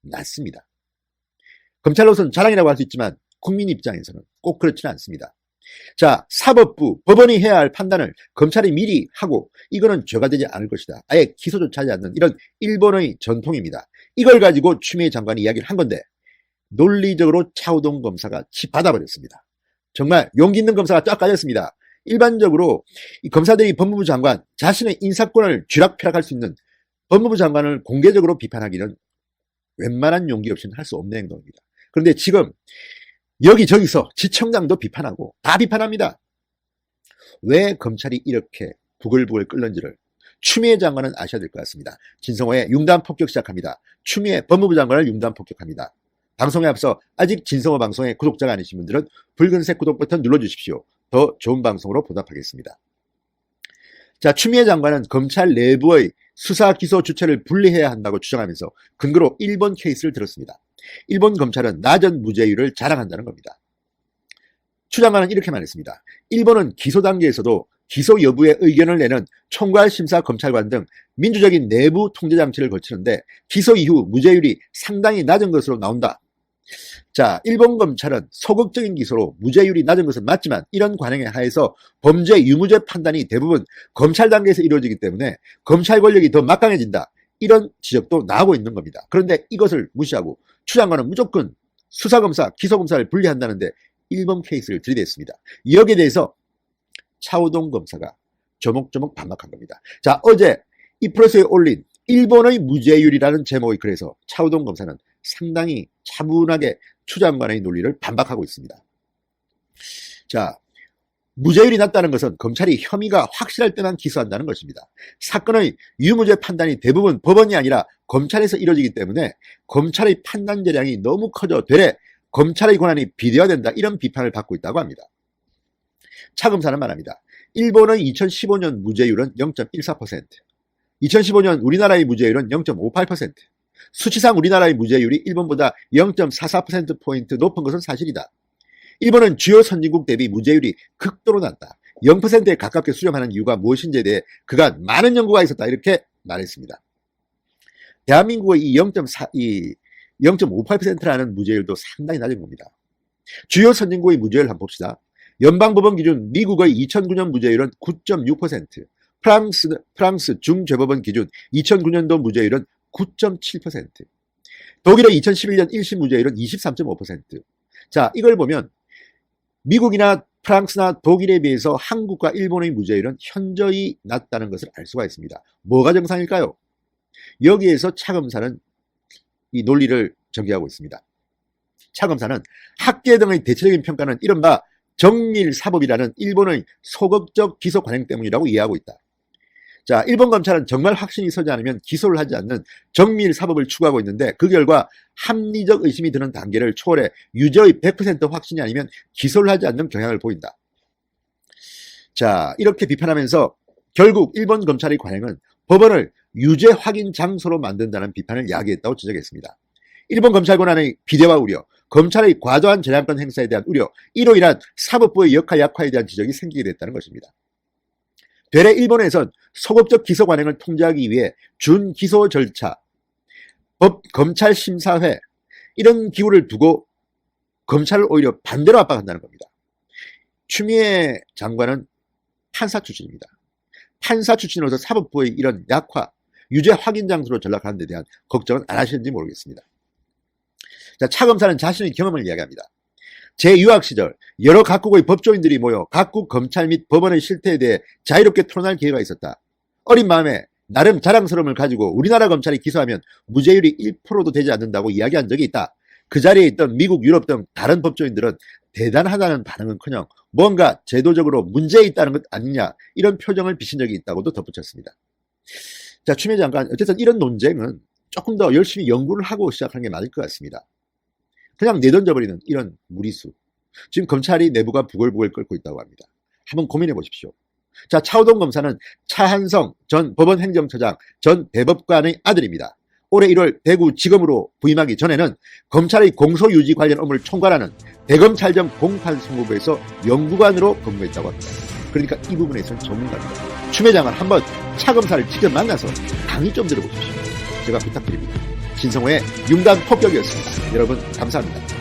낮습니다. 검찰로서는 자랑이라고 할 수 있지만 국민 입장에서는 꼭 그렇지는 않습니다. 자, 사법부, 법원이 해야 할 판단을 검찰이 미리 하고 이거는 죄가 되지 않을 것이다. 아예 기소조차 하지 않는 이런 일본의 전통입니다. 이걸 가지고 추미애 장관이 이야기를 한 건데 논리적으로 차우동 검사가 치받아버렸습니다. 정말 용기 있는 검사가 쫙 까졌습니다. 일반적으로 이 검사들이 법무부 장관 자신의 인사권을 쥐락펴락할 수 있는 법무부 장관을 공개적으로 비판하기는 웬만한 용기 없이는 할 수 없는 행동입니다. 그런데 지금 여기저기서 지청장도 비판하고 다 비판합니다. 왜 검찰이 이렇게 부글부글 끓는지를 추미애 장관은 아셔야 될 것 같습니다. 진성호의 융단 폭격 시작합니다. 추미애 법무부 장관을 융단 폭격합니다. 방송에 앞서 아직 진성호 방송의 구독자가 아니신 분들은 붉은색 구독 버튼 눌러주십시오. 더 좋은 방송으로 보답하겠습니다. 자, 추미애 장관은 검찰 내부의 수사 기소 주체를 분리해야 한다고 주장하면서 근거로 일본 케이스를 들었습니다. 일본 검찰은 낮은 무죄율을 자랑한다는 겁니다. 추 장관은 이렇게 말했습니다. 일본은 기소 단계에서도 기소 여부에 의견을 내는 총괄 심사 검찰관 등 민주적인 내부 통제 장치를 거치는데 기소 이후 무죄율이 상당히 낮은 것으로 나온다. 자, 일본 검찰은 소극적인 기소로 무죄율이 낮은 것은 맞지만 이런 관행에 하에서 범죄 유무죄 판단이 대부분 검찰 단계에서 이루어지기 때문에 검찰 권력이 더 막강해진다. 이런 지적도 나오고 있는 겁니다. 그런데 이것을 무시하고 추 장관은 무조건 수사검사, 기소검사를 분리한다는데 일본 케이스를 들이댔습니다. 여기에 대해서 차우동 검사가 조목조목 반박한 겁니다. 자, 어제 이프레스에 올린 일본의 무죄율이라는 제목의 글에서 차우동 검사는 상당히 차분하게 추 장관의 논리를 반박하고 있습니다. 자, 무죄율이 낮다는 것은 검찰이 혐의가 확실할 때만 기소한다는 것입니다. 사건의 유무죄 판단이 대부분 법원이 아니라 검찰에서 이루어지기 때문에 검찰의 판단 재량이 너무 커져 되레 검찰의 권한이 비대화된다 이런 비판을 받고 있다고 합니다. 차 검사는 말합니다. 일본의 2015년 무죄율은 0.14%, 2015년 우리나라의 무죄율은 0.58%, 수치상 우리나라의 무죄율이 일본보다 0.44%포인트 높은 것은 사실이다. 일본은 주요 선진국 대비 무죄율이 극도로 낮다. 0%에 가깝게 수렴하는 이유가 무엇인지에 대해 그간 많은 연구가 있었다. 이렇게 말했습니다. 대한민국의 이 0.58%라는 무죄율도 상당히 낮은 겁니다. 주요 선진국의 무죄율을 한번 봅시다. 연방법원 기준 미국의 2009년 무죄율은 9.6%, 프랑스 중죄법원 기준 2009년도 무죄율은 9.7%, 독일의 2011년 1심 무죄율은 23.5%. 자, 이걸 보면 미국이나 프랑스나 독일에 비해서 한국과 일본의 무죄율은 현저히 낮다는 것을 알 수가 있습니다. 뭐가 정상일까요? 여기에서 차 검사는 이 논리를 전개하고 있습니다. 차 검사는 학계 등의 대체적인 평가는 이른바 정밀사법이라는 일본의 소극적 기소 관행 때문이라고 이해하고 있다. 자, 일본 검찰은 정말 확신이 서지 않으면 기소를 하지 않는 정밀사법을 추구하고 있는데 그 결과 합리적 의심이 드는 단계를 초월해 유죄의 100% 확신이 아니면 기소를 하지 않는 경향을 보인다. 자, 이렇게 비판하면서 결국 일본 검찰의 관행은 법원을 유죄 확인 장소로 만든다는 비판을 야기했다고 지적했습니다. 일본 검찰 권한의 비대화 우려, 검찰의 과도한 재량권 행사에 대한 우려, 이로 인한 사법부의 역할 약화에 대한 지적이 생기게 됐다는 것입니다. 되레 일본에선 소극적 기소 관행을 통제하기 위해 준기소 절차, 검찰심사회 이런 기구를 두고 검찰을 오히려 반대로 압박한다는 겁니다. 추미애 장관은 판사 출신입니다. 판사 출신으로서 사법부의 이런 약화, 유죄 확인 장소로 전락하는 데 대한 걱정은 안 하시는지 모르겠습니다. 자, 차 검사는 자신의 경험을 이야기합니다. 제 유학 시절 여러 각국의 법조인들이 모여 각국 검찰 및 법원의 실태에 대해 자유롭게 토론할 기회가 있었다. 어린 마음에 나름 자랑스러움을 가지고 우리나라 검찰이 기소하면 무죄율이 1%도 되지 않는다고 이야기한 적이 있다. 그 자리에 있던 미국, 유럽 등 다른 법조인들은 대단하다는 반응은커녕 뭔가 제도적으로 문제 있다는 것 아니냐 이런 표정을 비친 적이 있다고도 덧붙였습니다. 자, 추미애 장관, 어쨌든 이런 논쟁은 조금 더 열심히 연구를 하고 시작하는 게 맞을 것 같습니다. 그냥 내던져버리는 이런 무리수. 지금 검찰이 내부가 부글부글 끓고 있다고 합니다. 한번 고민해 보십시오. 자, 차우동 검사는 차한성 전 법원행정처장 전 대법관의 아들입니다. 올해 1월 대구지검으로 부임하기 전에는 검찰의 공소유지 관련 업무를 총괄하는 대검찰청 공판성무부에서 연구관으로 근무했다고 합니다. 그러니까 이 부분에서는 전문가입니다. 추미애 장관 한번 차 검사를 직접 만나서 강의 좀 들어보십시오. 제가 부탁드립니다. 신성호의 융단 폭격이었습니다. 여러분 감사합니다.